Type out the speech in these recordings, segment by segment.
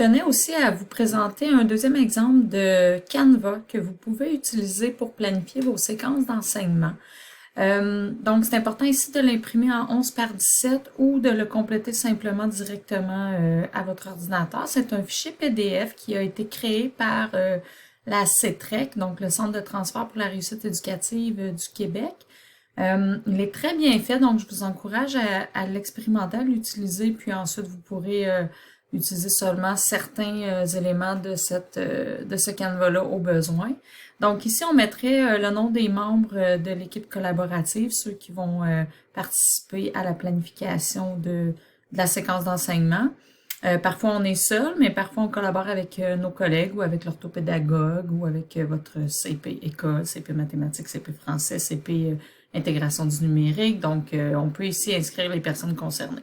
tenais aussi à vous présenter un deuxième exemple de Canva que vous pouvez utiliser pour planifier vos séquences d'enseignement. Donc, c'est important ici de l'imprimer en 11 par 17 ou de le compléter simplement directement à votre ordinateur. C'est un fichier PDF qui a été créé par la CETREC, donc le Centre de transfert pour la réussite éducative du Québec. Il est très bien fait, donc je vous encourage à l'expérimenter, à l'utiliser, puis ensuite vous pourrez utiliser seulement certains éléments de ce Canva-là au besoin. Donc ici, on mettrait le nom des membres de l'équipe collaborative, ceux qui vont participer à la planification de la séquence d'enseignement. Parfois, on est seul, mais parfois, on collabore avec nos collègues ou avec l'orthopédagogue ou avec votre CP école, CP mathématiques, CP français, CP intégration du numérique. Donc, on peut ici inscrire les personnes concernées.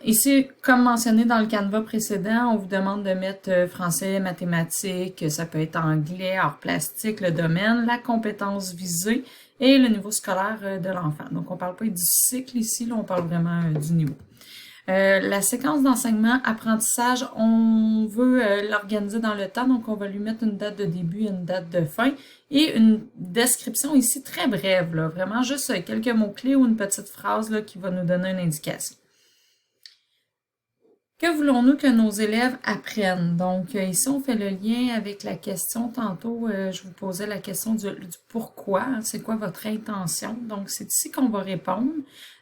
Ici, comme mentionné dans le Canva précédent, on vous demande de mettre français, mathématiques, ça peut être anglais, art plastique, le domaine, la compétence visée et le niveau scolaire de l'enfant. Donc, on ne parle pas du cycle ici, là, on parle vraiment du niveau. La séquence d'enseignement, apprentissage, on veut l'organiser dans le temps, donc on va lui mettre une date de début et une date de fin et une description ici très brève, là, vraiment juste quelques mots-clés ou une petite phrase là, qui va nous donner une indication. Que voulons-nous que nos élèves apprennent? Donc, ici, on fait le lien avec la question. Tantôt, je vous posais la question du pourquoi. C'est quoi votre intention? Donc, c'est ici qu'on va répondre.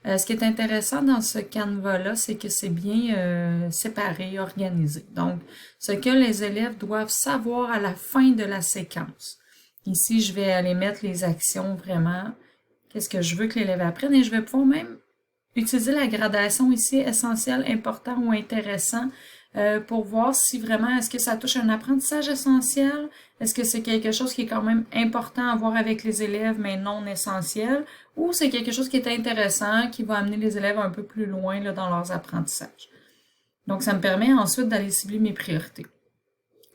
Ce qui est intéressant dans ce Canva-là, c'est que c'est bien séparé, organisé. Donc, ce que les élèves doivent savoir à la fin de la séquence. Ici, je vais aller mettre les actions vraiment. Qu'est-ce que je veux que l'élève apprenne? Et je vais pouvoir même utiliser la gradation ici, essentiel, important ou intéressant, pour voir si vraiment, est-ce que ça touche un apprentissage essentiel? Est-ce que c'est quelque chose qui est quand même important à voir avec les élèves, mais non essentiel? Ou c'est quelque chose qui est intéressant, qui va amener les élèves un peu plus loin là, dans leurs apprentissages? Donc, ça me permet ensuite d'aller cibler mes priorités.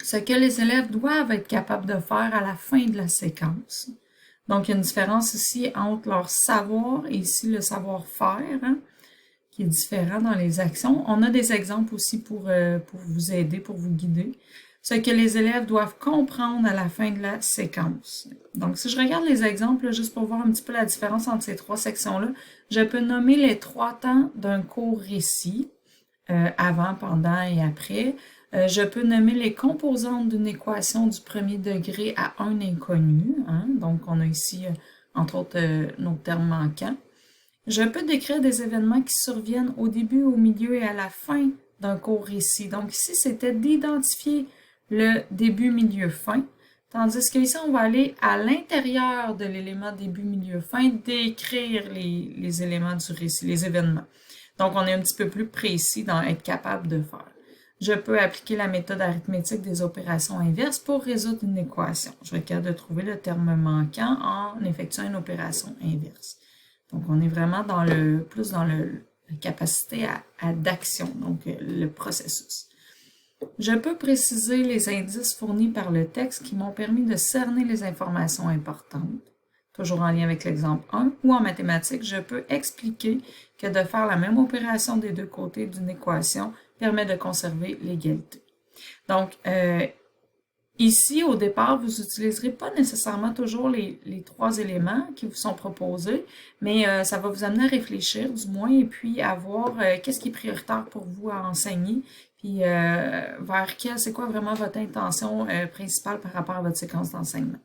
Ce que les élèves doivent être capables de faire à la fin de la séquence. Donc, il y a une différence ici entre leur savoir et ici le savoir-faire, hein, qui est différent dans les actions. On a des exemples aussi pour vous aider, pour vous guider. Ce que les élèves doivent comprendre à la fin de la séquence. Donc, si je regarde les exemples, là, juste pour voir un petit peu la différence entre ces trois sections-là, je peux nommer les 3 temps d'un court récit, avant, pendant et après. Je peux nommer les composantes d'une équation du premier degré à un inconnu. Hein? Donc, on a ici, entre autres, nos termes manquants. Je peux décrire des événements qui surviennent au début, au milieu et à la fin d'un court récit. Donc, ici, c'était d'identifier le début, milieu, fin. Tandis qu'ici, on va aller à l'intérieur de l'élément début, milieu, fin, décrire les éléments du récit, les événements. Donc, on est un petit peu plus précis dans être capable de faire. Je peux appliquer la méthode arithmétique des opérations inverses pour résoudre une équation. Je vais être capable de trouver le terme manquant en effectuant une opération inverse. Donc, on est vraiment plus dans la capacité d'action, donc le processus. Je peux préciser les indices fournis par le texte qui m'ont permis de cerner les informations importantes, toujours en lien avec l'exemple 1, ou en mathématiques, je peux expliquer que de faire la même opération des deux côtés d'une équation permet de conserver l'égalité. Donc, ici, au départ, vous n'utiliserez pas nécessairement toujours les 3 éléments qui vous sont proposés, mais ça va vous amener à réfléchir, du moins, et puis à voir qu'est-ce qui est prioritaire pour vous à enseigner, puis c'est quoi vraiment votre intention principale par rapport à votre séquence d'enseignement.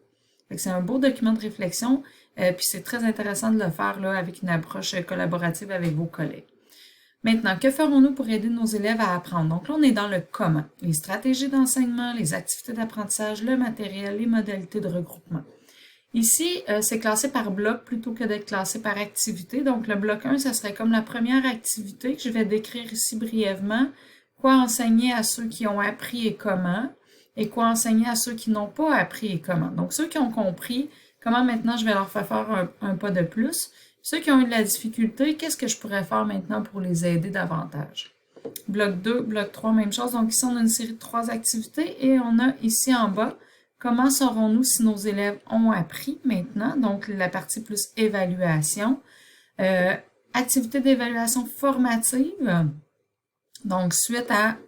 C'est un beau document de réflexion, puis c'est très intéressant de le faire là, avec une approche collaborative avec vos collègues. Maintenant, que ferons-nous pour aider nos élèves à apprendre? Donc là, on est dans le comment. Les stratégies d'enseignement, les activités d'apprentissage, le matériel, les modalités de regroupement. Ici, c'est classé par bloc plutôt que d'être classé par activité. Donc, le bloc 1, ça serait comme la première activité que je vais décrire ici brièvement. Quoi enseigner à ceux qui ont appris et comment, et quoi enseigner à ceux qui n'ont pas appris et comment. Donc, ceux qui ont compris, comment maintenant je vais leur faire un pas de plus. Ceux qui ont eu de la difficulté, qu'est-ce que je pourrais faire maintenant pour les aider davantage? Bloc 2, bloc 3, même chose. Donc ici, on a une série de 3 activités et on a ici en bas, comment saurons-nous si nos élèves ont appris maintenant? Donc la partie plus évaluation. Activité d'évaluation formative. Donc suite à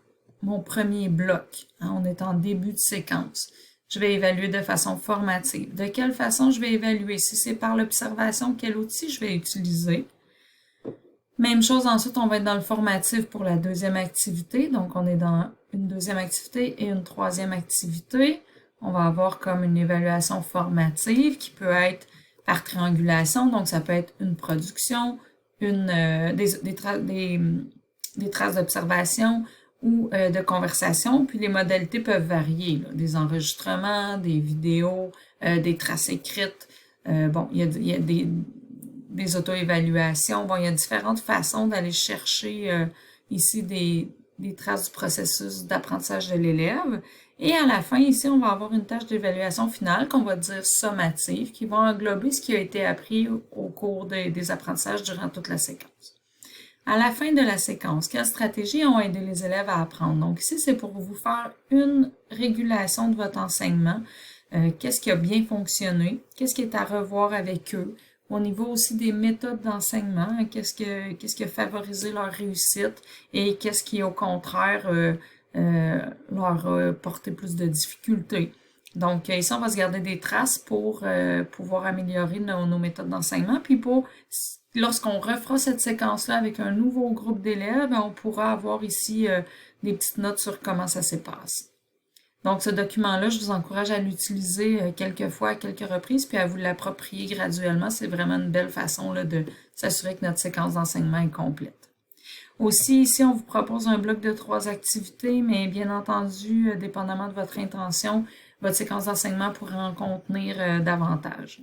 mon premier bloc. Hein, on est en début de séquence. Je vais évaluer de façon formative. De quelle façon je vais évaluer? Si c'est par l'observation, quel outil je vais utiliser? Même chose, ensuite, on va être dans le formatif pour la deuxième activité. Donc, on est dans une deuxième activité et une troisième activité. On va avoir comme une évaluation formative qui peut être par triangulation. Donc, ça peut être une production, des traces d'observation ou de conversation. Puis, les modalités peuvent varier, là. Des enregistrements, des vidéos, des traces écrites. Bon, il y a des auto-évaluations. Bon, il y a différentes façons d'aller chercher ici des traces du processus d'apprentissage de l'élève. Et à la fin, ici, on va avoir une tâche d'évaluation finale qu'on va dire sommative, qui va englober ce qui a été appris au cours des apprentissages durant toute la séquence. À la fin de la séquence, quelles stratégies ont aidé les élèves à apprendre? Donc ici, c'est pour vous faire une régulation de votre enseignement. Qu'est-ce qui a bien fonctionné? Qu'est-ce qui est à revoir avec eux? Au niveau aussi des méthodes d'enseignement, qu'est-ce qui a favorisé leur réussite et qu'est-ce qui, au contraire, leur a porté plus de difficultés. Donc, ici, on va se garder des traces pour pouvoir améliorer nos méthodes d'enseignement. Puis, lorsqu'on refera cette séquence-là avec un nouveau groupe d'élèves, on pourra avoir ici des petites notes sur comment ça s'est passé. Donc, ce document-là, je vous encourage à l'utiliser quelques fois, à quelques reprises, puis à vous l'approprier graduellement. C'est vraiment une belle façon là, de s'assurer que notre séquence d'enseignement est complète. Aussi, ici, on vous propose un bloc de 3 activités, mais bien entendu, dépendamment de votre intention, votre séquence d'enseignement pourrait en contenir davantage.